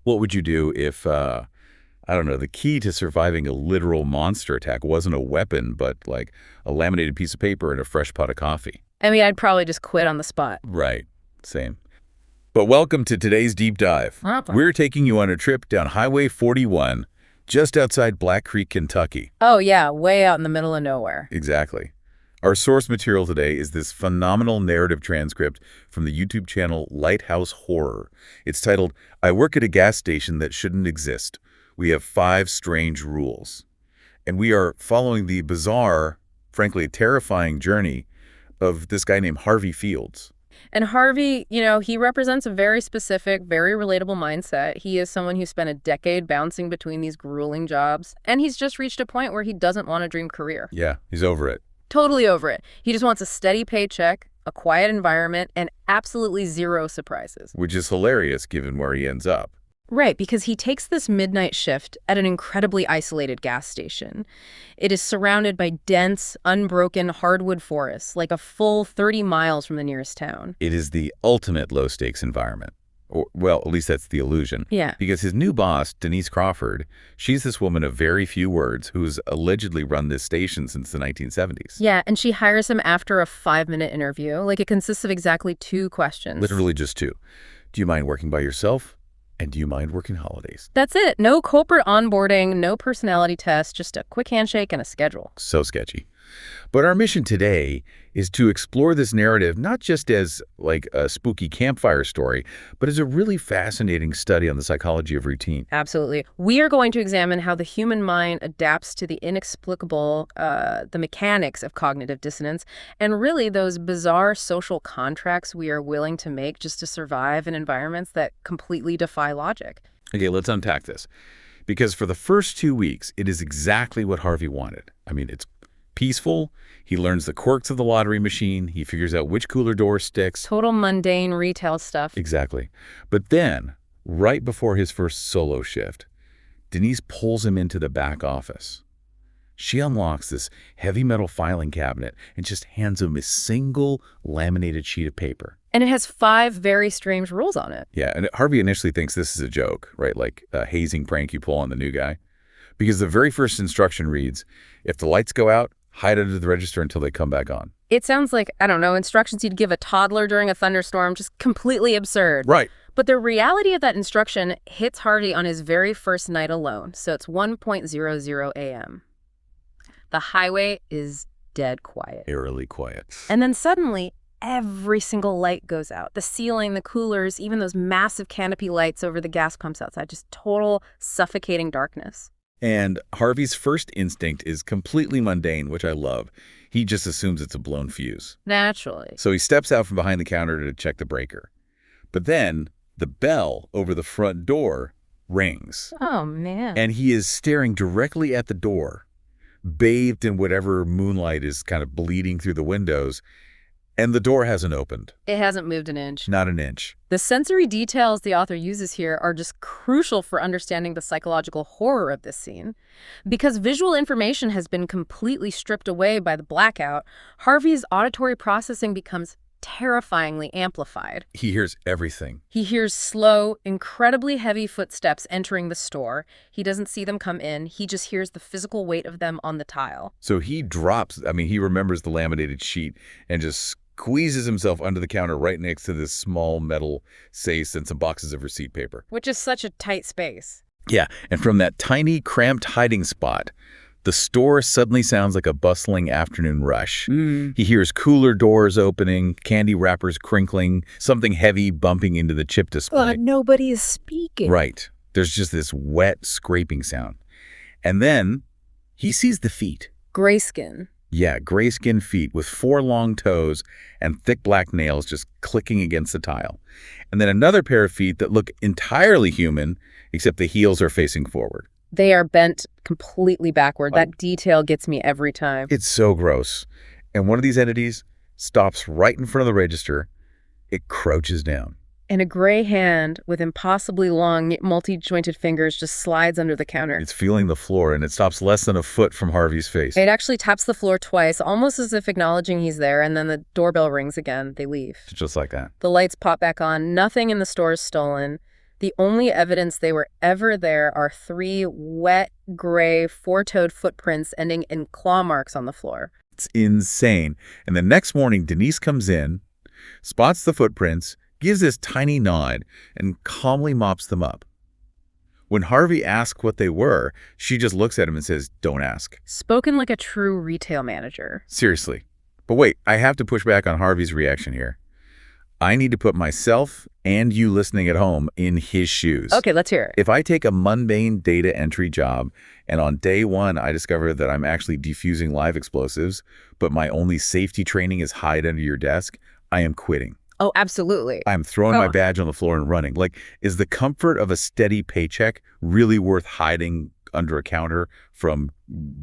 What would you do if, I don't know, the key to surviving a literal monster attack wasn't a weapon, but like a laminated piece of paper and a fresh pot of coffee? I mean, I'd probably just quit on the spot. Right. Same. But welcome to today's deep dive. We're taking you on a trip down Highway 41, just outside Black Creek, Kentucky. Oh, yeah, way out in the middle of nowhere. Exactly. Our source material today is this phenomenal narrative transcript from the YouTube channel Lighthouse Horror. It's titled, "I Work at a Gas Station That Shouldn't Exist. We Have 5 Strange Rules." And we are following the bizarre, frankly terrifying journey of this guy named Harvey Fields. And Harvey, he represents a very specific, very relatable mindset. He is someone who spent a decade bouncing between these grueling jobs, and he's just reached a point where he doesn't want a dream career. Yeah, he's over it. Totally over it. He just wants a steady paycheck, a quiet environment, and absolutely zero surprises. Which is hilarious given where he ends up. Right, because he takes this midnight shift at an incredibly isolated gas station. It is surrounded by dense, unbroken hardwood forests, like a full 30 miles from the nearest town. It is the ultimate low-stakes environment. Or, well, at least that's the illusion. Yeah. Because his new boss, Denise Crawford, she's this woman of very few words who's allegedly run this station since the 1970s. Yeah, and she hires him after a 5-minute interview. Like, it consists of exactly 2 questions. Literally just 2. Do you mind working by yourself? And do you mind working holidays? That's it. No corporate onboarding, no personality test, just a quick handshake and a schedule. So sketchy. But our mission today is to explore this narrative not just as like a spooky campfire story, but as a really fascinating study on the psychology of routine. Absolutely. We are going to examine how the human mind adapts to the inexplicable, the mechanics of cognitive dissonance, and really those bizarre social contracts we are willing to make just to survive in environments that completely defy logic. Okay, let's unpack this. Because for the first 2 weeks, it is exactly what Harvey wanted. I mean, it's peaceful. He learns the quirks of the lottery machine. He figures out which cooler door sticks. Total mundane retail stuff. Exactly. But then, right before his first solo shift, Denise pulls him into the back office. She unlocks this heavy metal filing cabinet and just hands him a single laminated sheet of paper. And it has 5 very strange rules on it. Yeah, and Harvey initially thinks this is a joke, right? Like a hazing prank you pull on the new guy. Because the very first instruction reads, if the lights go out, hide under the register until they come back on. It sounds like, I don't know, instructions you'd give a toddler during a thunderstorm, just completely absurd. Right. But the reality of that instruction hits Harvey on his very first night alone. So it's 1:00 a.m. The highway is dead quiet. Eerily quiet. And then suddenly, every single light goes out. The ceiling, the coolers, even those massive canopy lights over the gas pumps outside. Just total suffocating darkness. And Harvey's first instinct is completely mundane, which I love. He just assumes it's a blown fuse. Naturally. So he steps out from behind the counter to check the breaker. But then the bell over the front door rings. Oh, man. And he is staring directly at the door, bathed in whatever moonlight is kind of bleeding through the windows. And the door hasn't opened. It hasn't moved an inch. Not an inch. The sensory details the author uses here are just crucial for understanding the psychological horror of this scene. Because visual information has been completely stripped away by the blackout, Harvey's auditory processing becomes terrifyingly amplified. He hears everything. He hears slow, incredibly heavy footsteps entering the store. He doesn't see them come in. He just hears the physical weight of them on the tile. So he drops, he remembers the laminated sheet and just squeezes himself under the counter right next to this small metal safe and some boxes of receipt paper. Which is such a tight space. Yeah, and from that tiny, cramped hiding spot, the store suddenly sounds like a bustling afternoon rush. He hears cooler doors opening, candy wrappers crinkling, something heavy bumping into the chip display. But nobody is speaking. Right. There's just this wet scraping sound. And then he sees the feet. Grayskin. Yeah, gray-skinned feet with 4 long toes and thick black nails just clicking against the tile. And then another pair of feet that look entirely human, except the heels are facing forward. They are bent completely backward. That detail gets me every time. It's so gross. And one of these entities stops right in front of the register. It crouches down. And a gray hand with impossibly long, multi-jointed fingers just slides under the counter. It's feeling the floor, and it stops less than a foot from Harvey's face. It actually taps the floor twice, almost as if acknowledging he's there, and then the doorbell rings again. They leave. Just like that. The lights pop back on. Nothing in the store is stolen. The only evidence they were ever there are 3 wet, gray, four-toed footprints ending in claw marks on the floor. It's insane. And the next morning, Denise comes in, spots the footprints, gives this tiny nod, and calmly mops them up. When Harvey asks what they were, she just looks at him and says, "Don't ask." Spoken like a true retail manager. Seriously. But wait, I have to push back on Harvey's reaction here. I need to put myself and you listening at home in his shoes. Okay, let's hear it. If I take a mundane data entry job and on day one I discover that I'm actually defusing live explosives, but my only safety training is hide under your desk, I am quitting. Oh, absolutely. I'm throwing my badge on the floor and running. Like, is the comfort of a steady paycheck really worth hiding under a counter from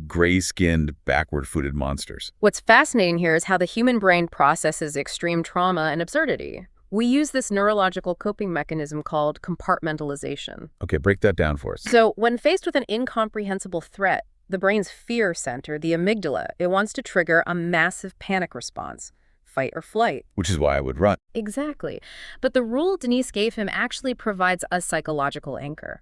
gray-skinned, backward-footed monsters? What's fascinating here is how the human brain processes extreme trauma and absurdity. We use this neurological coping mechanism called compartmentalization. Okay, break that down for us. So when faced with an incomprehensible threat, the brain's fear center, the amygdala, it wants to trigger a massive panic response. Fight or flight. Which is why I would run. Exactly. But the rule Denise gave him actually provides a psychological anchor.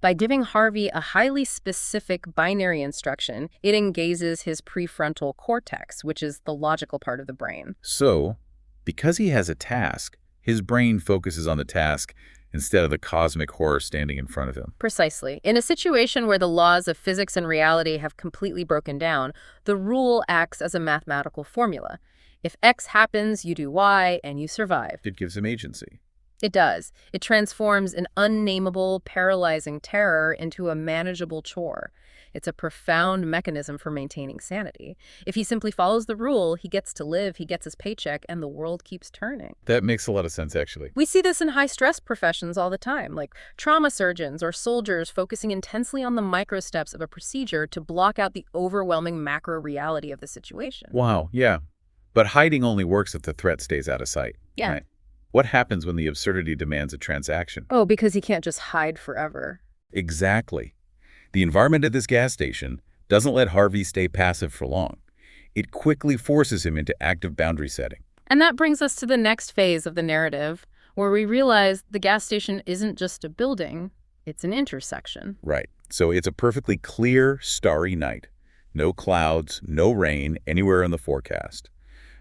By giving Harvey a highly specific binary instruction, it engages his prefrontal cortex, which is the logical part of the brain. So, because he has a task, his brain focuses on the task instead of the cosmic horror standing in front of him. Precisely. In a situation where the laws of physics and reality have completely broken down, the rule acts as a mathematical formula. If X happens, you do Y, and you survive. It gives him agency. It does. It transforms an unnameable, paralyzing terror into a manageable chore. It's a profound mechanism for maintaining sanity. If he simply follows the rule, he gets to live, he gets his paycheck, and the world keeps turning. That makes a lot of sense, actually. We see this in high-stress professions all the time, like trauma surgeons or soldiers focusing intensely on the micro steps of a procedure to block out the overwhelming macro reality of the situation. Wow, yeah. But hiding only works if the threat stays out of sight. Yeah. Right? What happens when the absurdity demands a transaction? Oh, because he can't just hide forever. Exactly. The environment at this gas station doesn't let Harvey stay passive for long. It quickly forces him into active boundary setting. And that brings us to the next phase of the narrative, where we realize the gas station isn't just a building, it's an intersection. Right. So it's a perfectly clear, starry night. No clouds, no rain anywhere in the forecast.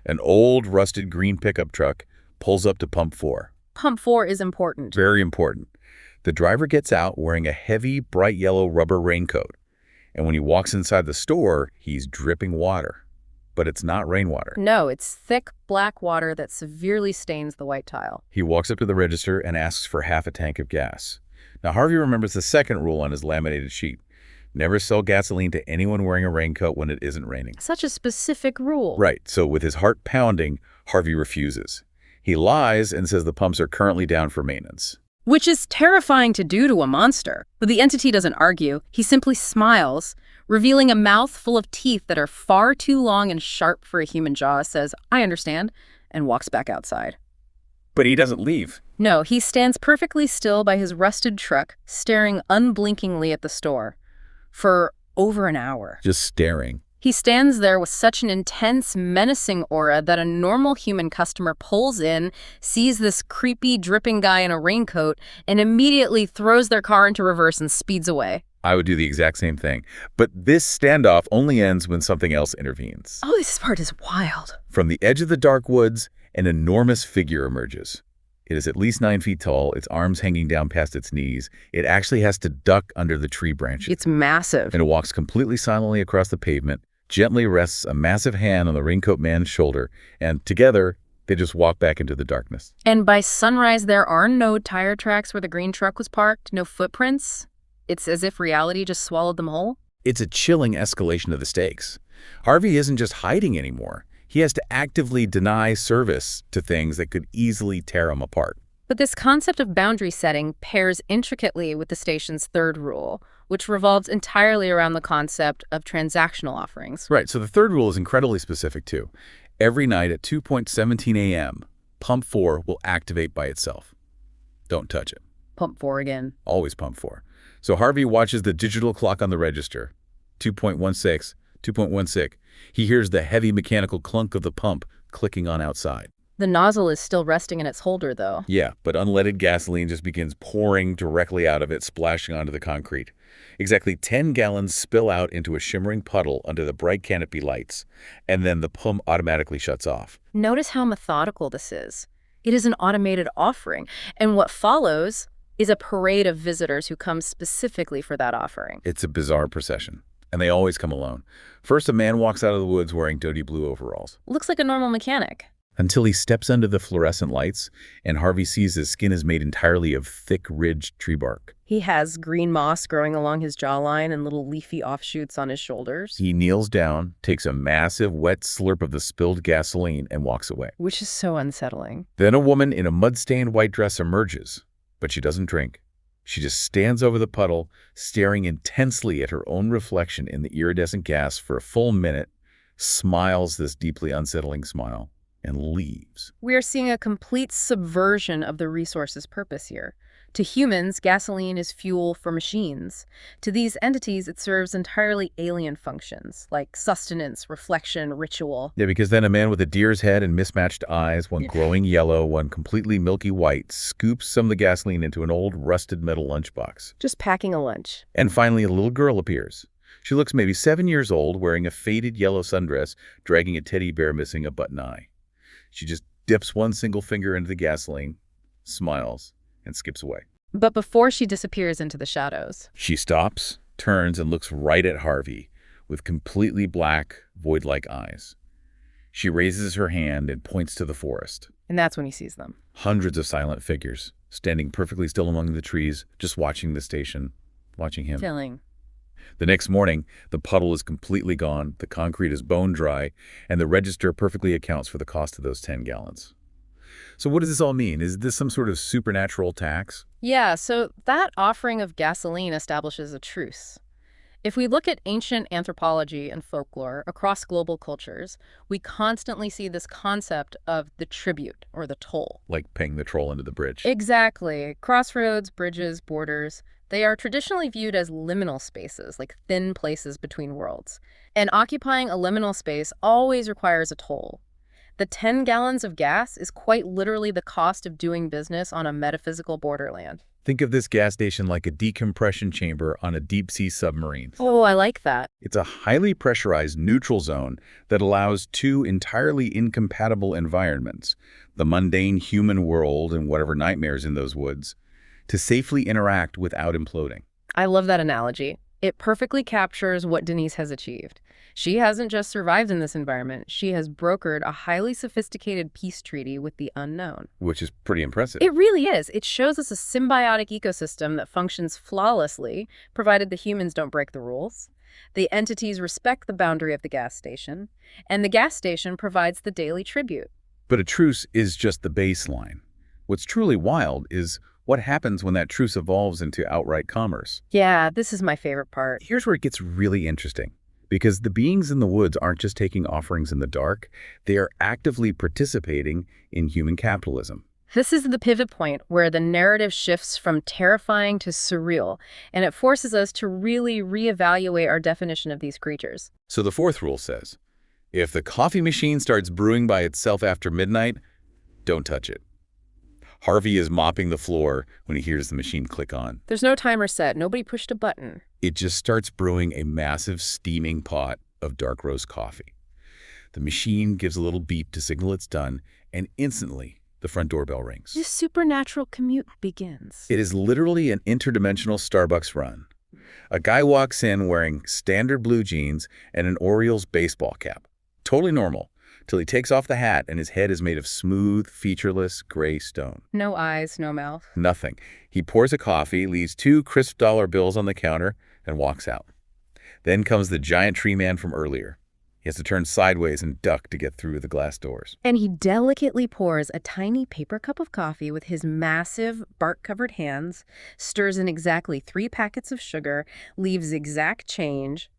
An old, rusted green pickup truck pulls up to Pump 4. Pump 4 is important. Very important. The driver gets out wearing a heavy, bright yellow rubber raincoat. And when he walks inside the store, he's dripping water. But it's not rainwater. No, it's thick, black water that severely stains the white tile. He walks up to the register and asks for half a tank of gas. Now, Harvey remembers the second rule on his laminated sheet. Never sell gasoline to anyone wearing a raincoat when it isn't raining. Such a specific rule. Right, so with his heart pounding, Harvey refuses. He lies and says the pumps are currently down for maintenance. Which is terrifying to do to a monster. But the entity doesn't argue. He simply smiles, revealing a mouth full of teeth that are far too long and sharp for a human jaw, says, "I understand," and walks back outside. But he doesn't leave. No, he stands perfectly still by his rusted truck, staring unblinkingly at the store. For over an hour. Just staring. He stands there with such an intense, menacing aura that a normal human customer pulls in, sees this creepy, dripping guy in a raincoat, and immediately throws their car into reverse and speeds away. I would do the exact same thing. But this standoff only ends when something else intervenes. Oh, this part is wild. From the edge of the dark woods, an enormous figure emerges. It is at least 9 feet tall, its arms hanging down past its knees. It actually has to duck under the tree branches. It's massive. And it walks completely silently across the pavement, gently rests a massive hand on the raincoat man's shoulder, and together, they just walk back into the darkness. And by sunrise, there are no tire tracks where the green truck was parked, no footprints. It's as if reality just swallowed them whole. It's a chilling escalation of the stakes. Harvey isn't just hiding anymore. He has to actively deny service to things that could easily tear him apart. But this concept of boundary setting pairs intricately with the station's third rule, which revolves entirely around the concept of transactional offerings. Right, so the third rule is incredibly specific too. Every night at 2:17 a.m., Pump 4 will activate by itself. Don't touch it. Pump 4 again. Always Pump 4. So Harvey watches the digital clock on the register. 2.16, 2.16. He hears the heavy mechanical clunk of the pump clicking on outside. The nozzle is still resting in its holder, though. Yeah, but unleaded gasoline just begins pouring directly out of it, splashing onto the concrete. Exactly 10 gallons spill out into a shimmering puddle under the bright canopy lights, and then the pump automatically shuts off. Notice how methodical this is. It is an automated offering, and what follows is a parade of visitors who come specifically for that offering. It's a bizarre procession, and they always come alone. First, a man walks out of the woods wearing dirty blue overalls. Looks like a normal mechanic. Until he steps under the fluorescent lights, and Harvey sees his skin is made entirely of thick, ridged tree bark. He has green moss growing along his jawline and little leafy offshoots on his shoulders. He kneels down, takes a massive, wet slurp of the spilled gasoline, and walks away. Which is so unsettling. Then a woman in a mud-stained white dress emerges, but she doesn't drink. She just stands over the puddle, staring intensely at her own reflection in the iridescent gas for a full minute, smiles this deeply unsettling smile, and leaves. We are seeing a complete subversion of the resource's purpose here. To humans, gasoline is fuel for machines. To these entities, it serves entirely alien functions, like sustenance, reflection, ritual. Yeah, because then a man with a deer's head and mismatched eyes, one glowing yellow, one completely milky white, scoops some of the gasoline into an old rusted metal lunchbox. Just packing a lunch. And finally, a little girl appears. She looks maybe 7 years old, wearing a faded yellow sundress, dragging a teddy bear missing a button eye. She just dips one single finger into the gasoline, smiles, and skips away. But before she disappears into the shadows, She stops, turns, and looks right at Harvey with completely black, void-like eyes. She raises her hand and points to the forest. and that's when he sees them. Hundreds of silent figures, standing perfectly still among the trees, just watching the station, watching him. Chilling. The next morning, the puddle is completely gone, the concrete is bone dry, and the register perfectly accounts for the cost of those 10 gallons. So what does this all mean? Is this some sort of supernatural tax? Yeah, so that offering of gasoline establishes a truce. If we look at ancient anthropology and folklore across global cultures, we constantly see this concept of the tribute or the toll. Like paying the troll into the bridge. Exactly. Crossroads, bridges, borders, they are traditionally viewed as liminal spaces, like thin places between worlds. And occupying a liminal space always requires a toll. The 10 gallons of gas is quite literally the cost of doing business on a metaphysical borderland. Think of this gas station like a decompression chamber on a deep-sea submarine. Oh, I like that. It's a highly pressurized neutral zone that allows two entirely incompatible environments, the mundane human world and whatever nightmares in those woods, to safely interact without imploding. I love that analogy. It perfectly captures what Denise has achieved. She hasn't just survived in this environment, she has brokered a highly sophisticated peace treaty with the unknown. Which is pretty impressive. It really is. It shows us a symbiotic ecosystem that functions flawlessly, provided the humans don't break the rules. The entities respect the boundary of the gas station, and the gas station provides the daily tribute. But a truce is just the baseline. What's truly wild is what happens when that truce evolves into outright commerce. Yeah, this is my favorite part. Here's where it gets really interesting. Because the beings in the woods aren't just taking offerings in the dark, they are actively participating in human capitalism. This is the pivot point where the narrative shifts from terrifying to surreal, and it forces us to really reevaluate our definition of these creatures. So the fourth rule says, if the coffee machine starts brewing by itself after midnight, don't touch it. Harvey is mopping the floor when he hears the machine click on. There's no timer set. Nobody pushed a button. It just starts brewing a massive steaming pot of dark roast coffee. The machine gives a little beep to signal it's done, and instantly the front doorbell rings. This supernatural commute begins. It is literally an interdimensional Starbucks run. A guy walks in wearing standard blue jeans and an Orioles baseball cap. Totally normal, till he takes off the hat and his head is made of smooth, featureless gray stone. No eyes, no mouth. Nothing. He pours a coffee, leaves 2 crisp dollar bills on the counter, and walks out. Then comes the giant tree man from earlier. He has to turn sideways and duck to get through the glass doors. And he delicately pours a tiny paper cup of coffee with his massive, bark-covered hands, stirs in exactly 3 packets of sugar, leaves exact change,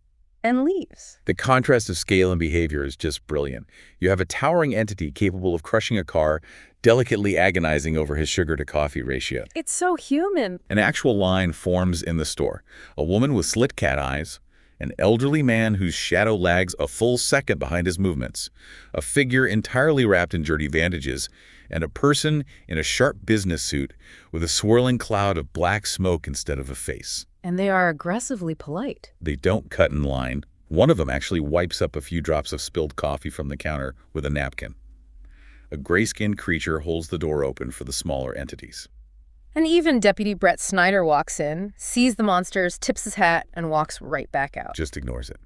and leaves. The contrast of scale and behavior is just brilliant. You have a towering entity capable of crushing a car, delicately agonizing over his sugar-to-coffee ratio. It's so human. An actual line forms in the store. A woman with slit cat eyes An elderly man whose shadow lags a full second behind his movements, a figure entirely wrapped in dirty bandages, and a person in a sharp business suit with a swirling cloud of black smoke instead of a face. And they are aggressively polite. They don't cut in line. One of them actually wipes up a few drops of spilled coffee from the counter with a napkin. A gray-skinned creature holds the door open for the smaller entities. And even Deputy Brett Snyder walks in, sees the monsters, tips his hat, and walks right back out. Just ignores it.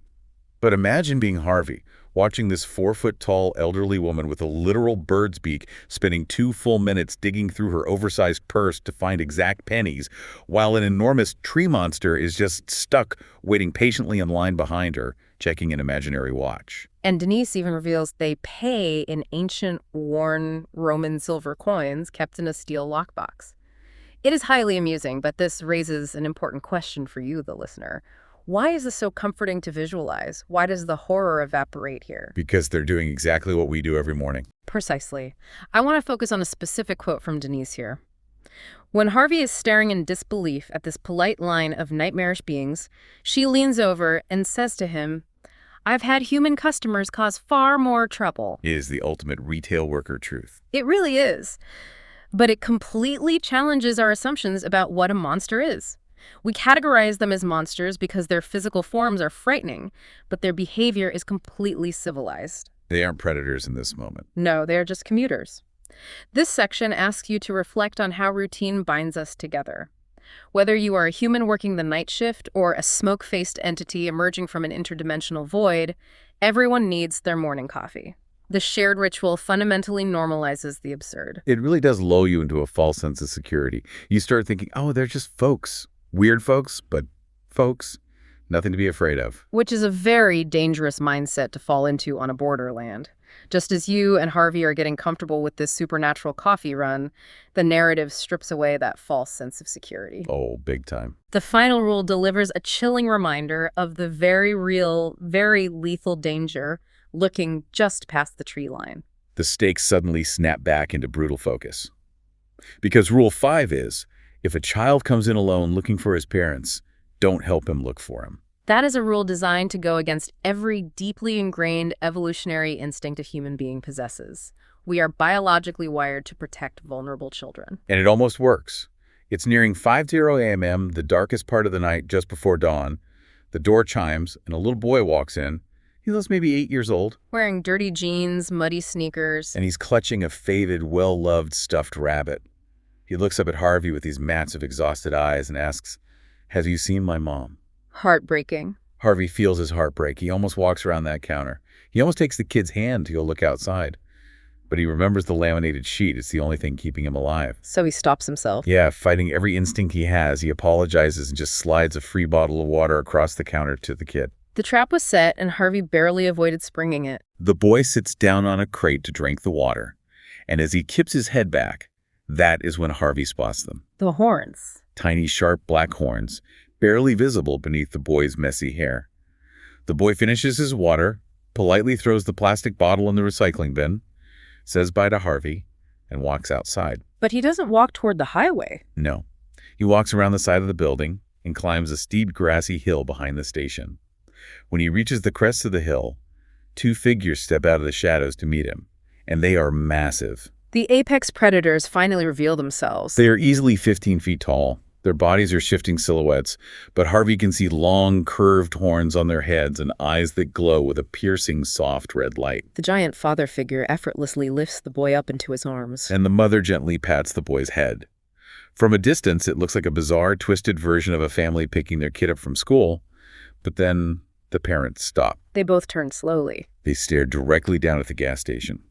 But imagine being Harvey, watching this 4-foot-tall elderly woman with a literal bird's beak spending 2 full minutes digging through her oversized purse to find exact pennies, while an enormous tree monster is just stuck waiting patiently in line behind her, checking an imaginary watch. And Denise even reveals they pay in ancient, worn Roman silver coins kept in a steel lockbox. It is highly amusing, but this raises an important question for you, the listener. Why is this so comforting to visualize? Why does the horror evaporate here? Because they're doing exactly what we do every morning. Precisely. I want to focus on a specific quote from Denise here. When Harvey is staring in disbelief at this polite line of nightmarish beings, she leans over and says to him, "I've had human customers cause far more trouble." It is the ultimate retail worker truth. It really is. But it completely challenges our assumptions about what a monster is. We categorize them as monsters because their physical forms are frightening, but their behavior is completely civilized. They aren't predators in this moment. No, they're just commuters. This section asks you to reflect on how routine binds us together. Whether you are a human working the night shift or a smoke-faced entity emerging from an interdimensional void, everyone needs their morning coffee. The shared ritual fundamentally normalizes the absurd. It really does lull you into a false sense of security. You start thinking, oh, they're just folks. Weird folks, but folks. Nothing to be afraid of. Which is a very dangerous mindset to fall into on a borderland. Just as you and Harvey are getting comfortable with this supernatural coffee run, the narrative strips away that false sense of security. Oh, big time. The final rule delivers a chilling reminder of the very real, very lethal danger looking just past the tree line. The stakes suddenly snap back into brutal focus. Because Rule 5 is, if a child comes in alone looking for his parents, don't help him look for him. That is a rule designed to go against every deeply ingrained evolutionary instinct a human being possesses. We are biologically wired to protect vulnerable children. And it almost works. It's nearing 5:00 a.m., the darkest part of the night just before dawn. The door chimes, and a little boy walks in. He looks maybe 8 years old. Wearing dirty jeans, muddy sneakers. And he's clutching a faded, well-loved stuffed rabbit. He looks up at Harvey with these massive, exhausted eyes and asks, "Have you seen my mom?" Heartbreaking. Harvey feels his heart break. He almost walks around that counter. He almost takes the kid's hand to go look outside. But he remembers the laminated sheet. It's the only thing keeping him alive. So he stops himself. Yeah, fighting every instinct he has, he apologizes and just slides a free bottle of water across the counter to the kid. The trap was set, and Harvey barely avoided springing it. The boy sits down on a crate to drink the water. And as he tips his head back, that is when Harvey spots them. The horns. Tiny, sharp black horns, barely visible beneath the boy's messy hair. The boy finishes his water, politely throws the plastic bottle in the recycling bin, says bye to Harvey, and walks outside. But he doesn't walk toward the highway. No. He walks around the side of the building and climbs a steep grassy hill behind the station. When he reaches the crest of the hill, 2 figures step out of the shadows to meet him, and they are massive. The apex predators finally reveal themselves. They are easily 15 feet tall. Their bodies are shifting silhouettes, but Harvey can see long, curved horns on their heads and eyes that glow with a piercing, soft red light. The giant father figure effortlessly lifts the boy up into his arms. And the mother gently pats the boy's head. From a distance, it looks like a bizarre, twisted version of a family picking their kid up from school, but then the parents stop. They both turn slowly. They stare directly down at the gas station,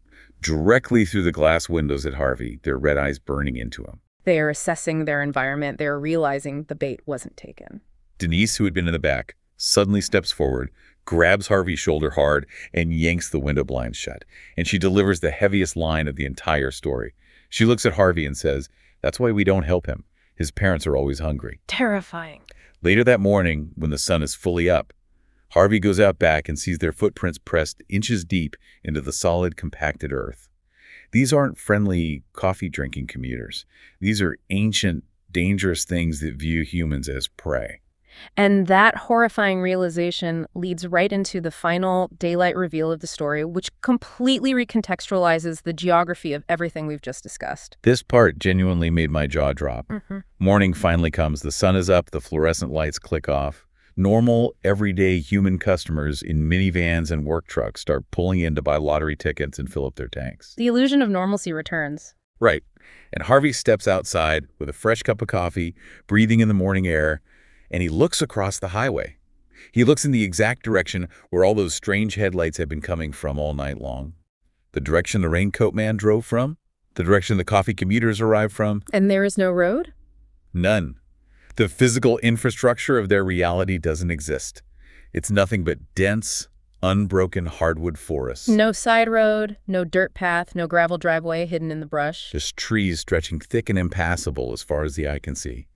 directly through the glass windows at Harvey, their red eyes burning into him. They are assessing their environment. They are realizing the bait wasn't taken. Denise, who had been in the back, suddenly steps forward, grabs Harvey's shoulder hard, and yanks the window blinds shut. And she delivers the heaviest line of the entire story. She looks at Harvey and says, "That's why we don't help him. His parents are always hungry." Terrifying. Later that morning, when the sun is fully up, Harvey goes out back and sees their footprints pressed inches deep into the solid, compacted earth. These aren't friendly, coffee-drinking commuters. These are ancient, dangerous things that view humans as prey. And that horrifying realization leads right into the final daylight reveal of the story, which completely recontextualizes the geography of everything we've just discussed. This part genuinely made my jaw drop. Hmm. Morning finally comes, the sun is up, the fluorescent lights click off. Normal, everyday human customers in minivans and work trucks start pulling in to buy lottery tickets and fill up their tanks. The illusion of normalcy returns. Right. And Harvey steps outside with a fresh cup of coffee, breathing in the morning air, and he looks across the highway. He looks in the exact direction where all those strange headlights had been coming from all night long. The direction the raincoat man drove from, the direction the coffee commuters arrived from. And there is no road? None. The physical infrastructure of their reality doesn't exist. It's nothing but dense, unbroken hardwood forests. No side road, no dirt path, no gravel driveway hidden in the brush. Just trees stretching thick and impassable as far as the eye can see.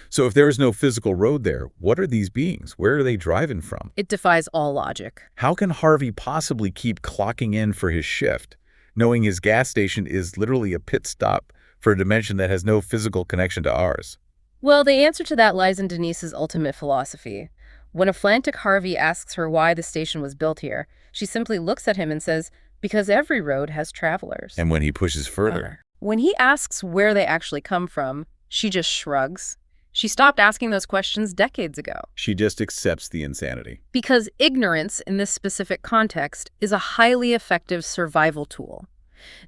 So if there is no physical road there, what are these beings? Where are they driving from? It defies all logic. How can Harvey possibly keep clocking in for his shift, knowing his gas station is literally a pit stop for a dimension that has no physical connection to ours? Well, the answer to that lies in Denise's ultimate philosophy. When a frantic Harvey asks her why the station was built here, she simply looks at him and says, because every road has travelers. And when he pushes further, When he asks where they actually come from, she just shrugs. She stopped asking those questions decades ago. she just accepts the insanity. Because ignorance in this specific context is a highly effective survival tool.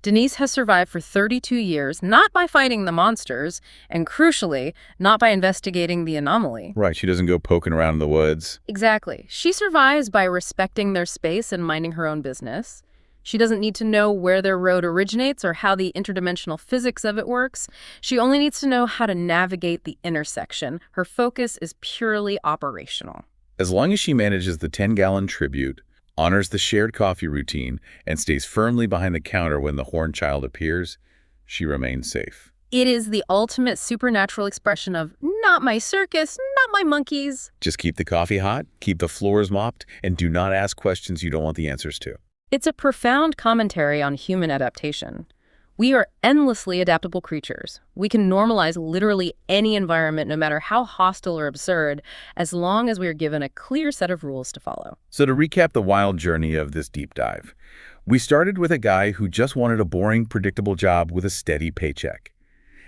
Denise has survived for 32 years, not by fighting the monsters, and crucially, not by investigating the anomaly. Right, she doesn't go poking around in the woods. Exactly. She survives by respecting their space and minding her own business. She doesn't need to know where their road originates or how the interdimensional physics of it works. She only needs to know how to navigate the intersection. Her focus is purely operational. As long as she manages the 10-gallon tribute, honors the shared coffee routine, and stays firmly behind the counter when the horned child appears, she remains safe. It is the ultimate supernatural expression of, not my circus, not my monkeys. Just keep the coffee hot, keep the floors mopped, and do not ask questions you don't want the answers to. It's a profound commentary on human adaptation. We are endlessly adaptable creatures. We can normalize literally any environment, no matter how hostile or absurd, as long as we are given a clear set of rules to follow. So to recap the wild journey of this deep dive, we started with a guy who just wanted a boring, predictable job with a steady paycheck.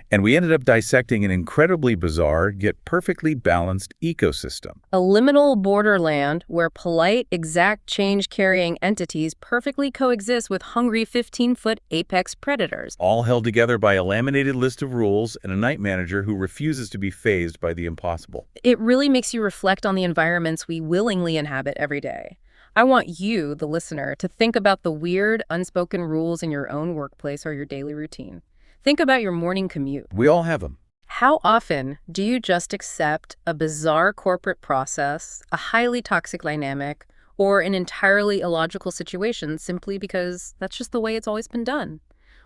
And we ended up dissecting an incredibly bizarre, yet perfectly balanced ecosystem. A liminal borderland where polite, exact change-carrying entities perfectly coexist with hungry 15-foot apex predators. All held together by a laminated list of rules and a night manager who refuses to be fazed by the impossible. It really makes you reflect on the environments we willingly inhabit every day. I want you, the listener, to think about the weird, unspoken rules in your own workplace or your daily routine. Think about your morning commute. We all have them. How often do you just accept a bizarre corporate process, a highly toxic dynamic, or an entirely illogical situation simply because that's just the way it's always been done?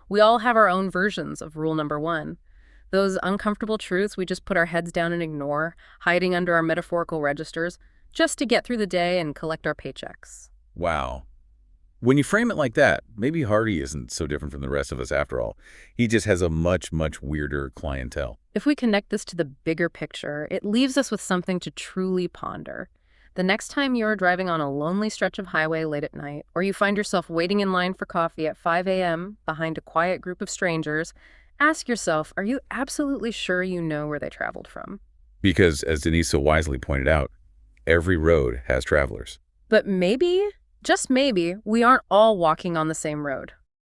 We all have our own versions of rule number one. Those uncomfortable truths we just put our heads down and ignore, hiding under our metaphorical registers, just to get through the day and collect our paychecks. Wow. When you frame it like that, maybe Hardy isn't so different from the rest of us after all. He just has a much, much weirder clientele. If we connect this to the bigger picture, it leaves us with something to truly ponder. The next time you're driving on a lonely stretch of highway late at night, or you find yourself waiting in line for coffee at 5 a.m. behind a quiet group of strangers, ask yourself, are you absolutely sure you know where they traveled from? Because, as Denise so wisely pointed out, every road has travelers. But maybe, just maybe, we aren't all walking on the same road.